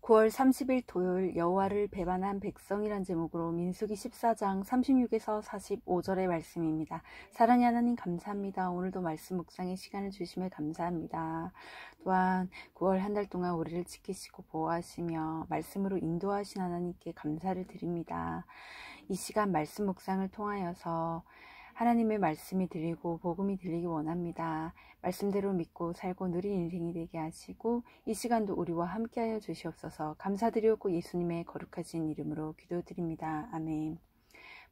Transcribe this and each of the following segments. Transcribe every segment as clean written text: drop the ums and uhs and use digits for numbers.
9월 30일 토요일 여호와를 배반한 백성이란 제목으로 민수기 14장 36에서 45절의 말씀입니다. 사랑의 하나님 감사합니다. 오늘도 말씀 묵상의 시간을 주심에 감사합니다. 또한 9월 한 달 동안 우리를 지키시고 보호하시며 말씀으로 인도하신 하나님께 감사를 드립니다. 이 시간 말씀 묵상을 통하여서 하나님의 말씀이 들리고 복음이 들리기 원합니다. 말씀대로 믿고 살고 누린 인생이 되게 하시고 이 시간도 우리와 함께하여 주시옵소서. 감사드리옵고 예수님의 거룩하신 이름으로 기도드립니다. 아멘.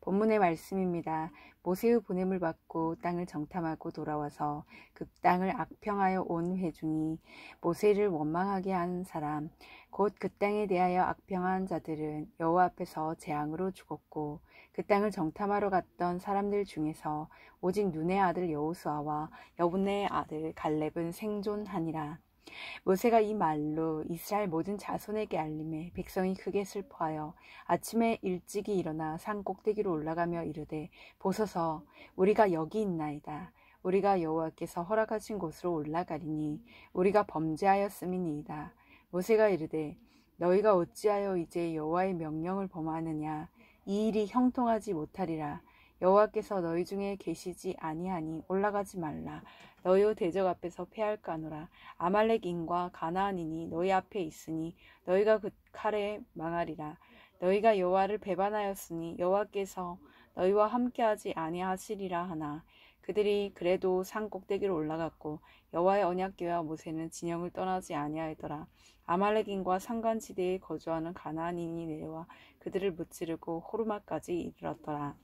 본문의 말씀입니다. 모세의 보냄을 받고 땅을 정탐하고 돌아와서 그 땅을 악평하여 온 회중이 모세를 원망하게 한 사람 곧 그 땅에 대하여 악평한 자들은 여호와 앞에서 재앙으로 죽었고 그 땅을 정탐하러 갔던 사람들 중에서 오직 눈의 아들 여호수아와 여분의 아들 갈렙은 생존하니라. 모세가 이 말로 이스라엘 모든 자손에게 알림해 백성이 크게 슬퍼하여 아침에 일찍이 일어나 산 꼭대기로 올라가며 이르되 보소서 우리가 여기 있나이다. 우리가 여호와께서 허락하신 곳으로 올라가리니 우리가 범죄하였음이니이다. 모세가 이르되 너희가 어찌하여 이제 여호와의 명령을 범하느냐. 이 일이 형통하지 못하리라. 여호와께서 너희 중에 계시지 아니하니 올라가지 말라. 너희의 대적 앞에서 패할까노라. 아말렉인과 가나안인이 너희 앞에 있으니 너희가 그 칼에 망하리라. 너희가 여호와를 배반하였으니 여호와께서 너희와 함께하지 아니하시리라 하나. 그들이 그래도 산 꼭대기로 올라갔고 여호와의 언약궤와 모세는 진영을 떠나지 아니하더라. 아말렉인과 산간지대에 거주하는 가나안인이 내려와 그들을 무찌르고 호르마까지 이르렀더라.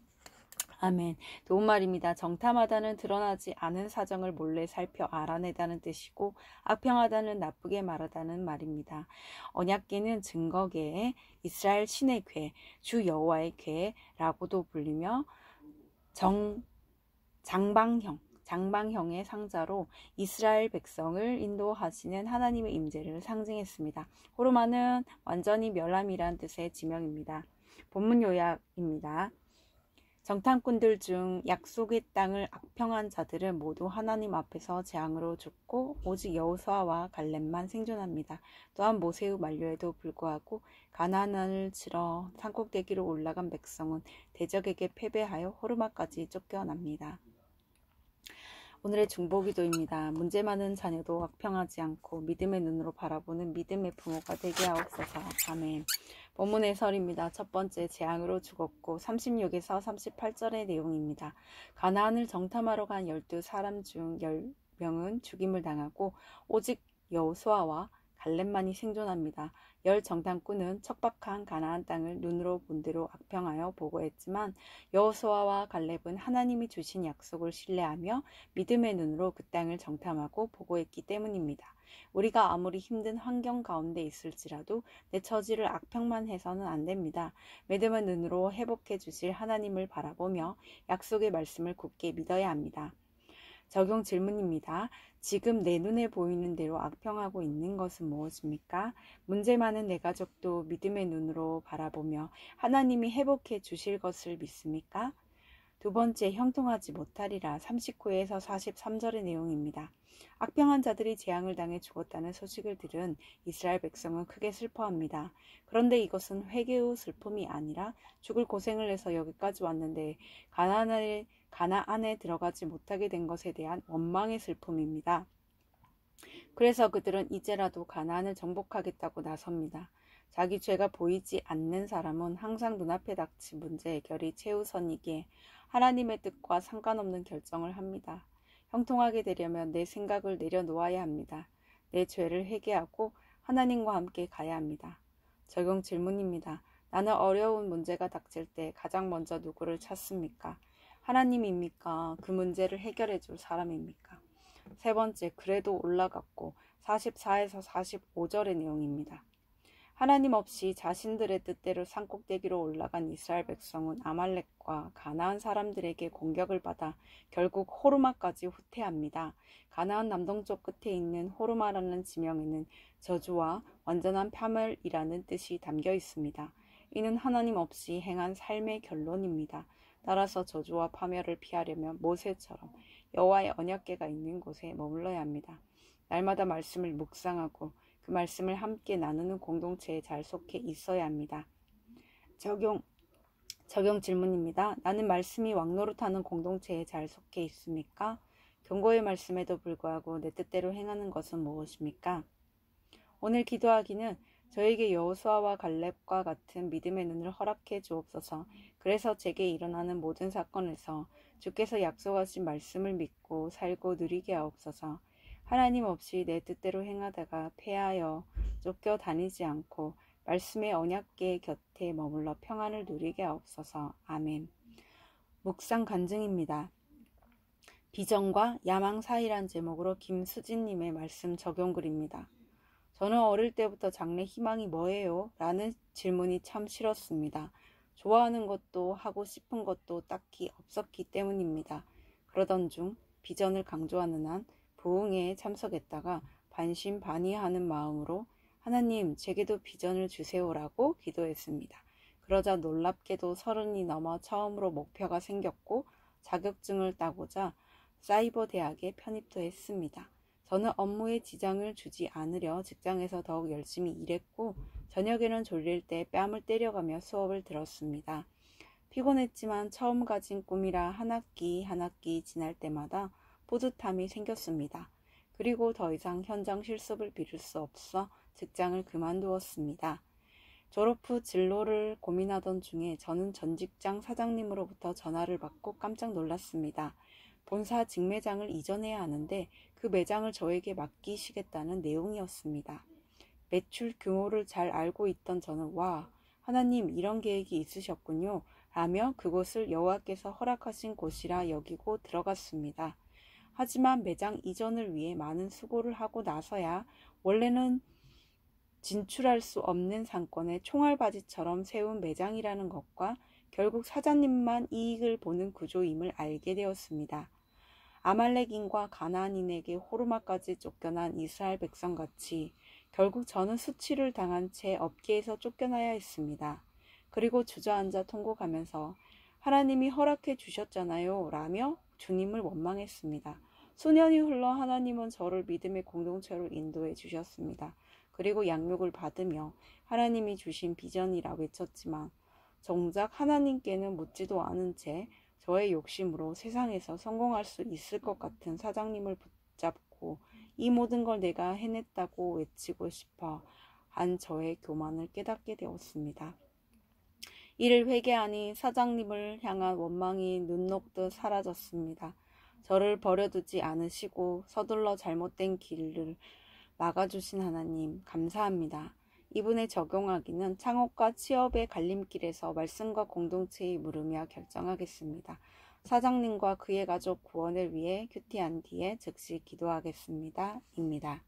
아멘. 좋은 말입니다. 정탐하다는 드러나지 않은 사정을 몰래 살펴 알아내다는 뜻이고 악평하다는 나쁘게 말하다는 말입니다. 언약궤는 증거궤, 이스라엘 신의 궤, 주 여호와의 궤라고도 불리며 장방형의 상자로 이스라엘 백성을 인도하시는 하나님의 임재를 상징했습니다. 호르마는 완전히 멸함이란 뜻의 지명입니다. 본문 요약입니다. 정탐꾼들 중 약속의 땅을 악평한 자들은 모두 하나님 앞에서 재앙으로 죽고 오직 여호수아와 갈렙만 생존합니다. 또한 모세의 만류에도 불구하고 가나안을 치러 산꼭대기로 올라간 백성은 대적에게 패배하여 호르마까지 쫓겨납니다. 오늘의 중보기도입니다. 문제 많은 자녀도 악평하지 않고 믿음의 눈으로 바라보는 믿음의 부모가 되게 하옵소서. 아멘. 본문 해설입니다. 첫 번째, 재앙으로 죽었고 36에서 38절의 내용입니다. 가나안을 정탐하러 간 12사람 중 10명은 죽임을 당하고 오직 여호수아와 갈렙만이 생존합니다. 10 정탐꾼은 척박한 가나안 땅을 눈으로 본 대로 악평하여 보고했지만 여호수아와 갈렙은 하나님이 주신 약속을 신뢰하며 믿음의 눈으로 그 땅을 정탐하고 보고했기 때문입니다. 우리가 아무리 힘든 환경 가운데 있을지라도 내 처지를 악평만 해서는 안 됩니다. 믿음의 눈으로 회복해 주실 하나님을 바라보며 약속의 말씀을 굳게 믿어야 합니다. 적용 질문입니다. 지금 내 눈에 보이는 대로 악평하고 있는 것은 무엇입니까? 문제 많은 내 가족도 믿음의 눈으로 바라보며 하나님이 회복해 주실 것을 믿습니까? 두 번째, 형통하지 못하리라. 39에서 43절의 내용입니다. 악평한 자들이 재앙을 당해 죽었다는 소식을 들은 이스라엘 백성은 크게 슬퍼합니다. 그런데 이것은 회개의 슬픔이 아니라 죽을 고생을 해서 여기까지 왔는데 가나안에 들어가지 못하게 된 것에 대한 원망의 슬픔입니다. 그래서 그들은 이제라도 가나안을 정복하겠다고 나섭니다. 자기 죄가 보이지 않는 사람은 항상 눈앞에 닥친 문제 해결이 최우선이기에 하나님의 뜻과 상관없는 결정을 합니다. 형통하게 되려면 내 생각을 내려놓아야 합니다. 내 죄를 회개하고 하나님과 함께 가야 합니다. 적용 질문입니다. 나는 어려운 문제가 닥칠 때 가장 먼저 누구를 찾습니까? 하나님입니까? 그 문제를 해결해 줄 사람입니까? 세 번째, 그래도 올라갔고 44에서 45절의 내용입니다. 하나님 없이 자신들의 뜻대로 산꼭대기로 올라간 이스라엘 백성은 아말렉과 가나안 사람들에게 공격을 받아 결국 호르마까지 후퇴합니다. 가나안 남동쪽 끝에 있는 호르마라는 지명에는 저주와 완전한 파멸이라는 뜻이 담겨 있습니다. 이는 하나님 없이 행한 삶의 결론입니다. 따라서 저주와 파멸을 피하려면 모세처럼 여호와의 언약궤가 있는 곳에 머물러야 합니다. 날마다 말씀을 묵상하고 그 말씀을 함께 나누는 공동체에 잘 속해 있어야 합니다. 적용 질문입니다. 나는 말씀이 왕노릇하는 공동체에 잘 속해 있습니까? 경고의 말씀에도 불구하고 내 뜻대로 행하는 것은 무엇입니까? 오늘 기도하기는 저에게 여호수아와 갈렙과 같은 믿음의 눈을 허락해 주옵소서. 그래서 제게 일어나는 모든 사건에서 주께서 약속하신 말씀을 믿고 살고 누리게 하옵소서. 하나님 없이 내 뜻대로 행하다가 패하여 쫓겨다니지 않고 말씀의 언약궤 곁에 머물러 평안을 누리게 하옵소서. 아멘. 묵상 간증입니다. 비전과 야망 사이란 제목으로 김수진님의 말씀 적용글입니다. 저는 어릴 때부터 장래 희망이 뭐예요? 라는 질문이 참 싫었습니다. 좋아하는 것도 하고 싶은 것도 딱히 없었기 때문입니다. 그러던 중 비전을 강조하는 한 부흥회에 참석했다가 반신반의하는 마음으로 하나님 제게도 비전을 주세요라고 기도했습니다. 그러자 놀랍게도 30이 넘어 처음으로 목표가 생겼고 자격증을 따고자 사이버 대학에 편입도 했습니다. 저는 업무에 지장을 주지 않으려 직장에서 더욱 열심히 일했고 저녁에는 졸릴 때 뺨을 때려가며 수업을 들었습니다. 피곤했지만 처음 가진 꿈이라 한 학기 한 학기 지날 때마다 뿌듯함이 생겼습니다. 그리고 더 이상 현장 실습을 미룰 수 없어 직장을 그만두었습니다. 졸업 후 진로를 고민하던 중에 저는 전 직장 사장님으로부터 전화를 받고 깜짝 놀랐습니다. 본사 직매장을 이전해야 하는데 그 매장을 저에게 맡기시겠다는 내용이었습니다. 매출 규모를 잘 알고 있던 저는 와, 하나님 이런 계획이 있으셨군요 라며 그곳을 여호와께서 허락하신 곳이라 여기고 들어갔습니다. 하지만 매장 이전을 위해 많은 수고를 하고 나서야 원래는 진출할 수 없는 상권에 총알바지처럼 세운 매장이라는 것과 결국 사장님만 이익을 보는 구조임을 알게 되었습니다. 아말렉인과 가나안인에게 호르마까지 쫓겨난 이스라엘 백성같이 결국 저는 수치를 당한 채 업계에서 쫓겨나야 했습니다. 그리고 주저앉아 통곡하면서 하나님이 허락해 주셨잖아요 라며 주님을 원망했습니다. 수년이 흘러 하나님은 저를 믿음의 공동체로 인도해 주셨습니다. 그리고 양육을 받으며 하나님이 주신 비전이라 외쳤지만 정작 하나님께는 묻지도 않은 채 저의 욕심으로 세상에서 성공할 수 있을 것 같은 사장님을 붙잡고 이 모든 걸 내가 해냈다고 외치고 싶어 한 저의 교만을 깨닫게 되었습니다. 이를 회개하니 사장님을 향한 원망이 눈 녹듯 사라졌습니다. 저를 버려두지 않으시고 서둘러 잘못된 길을 막아주신 하나님 감사합니다. 이분에 적용하기는 창업과 취업의 갈림길에서 말씀과 공동체에 물으며 결정하겠습니다. 사장님과 그의 가족 구원을 위해 큐티한 뒤에 즉시 기도하겠습니다. 입니다.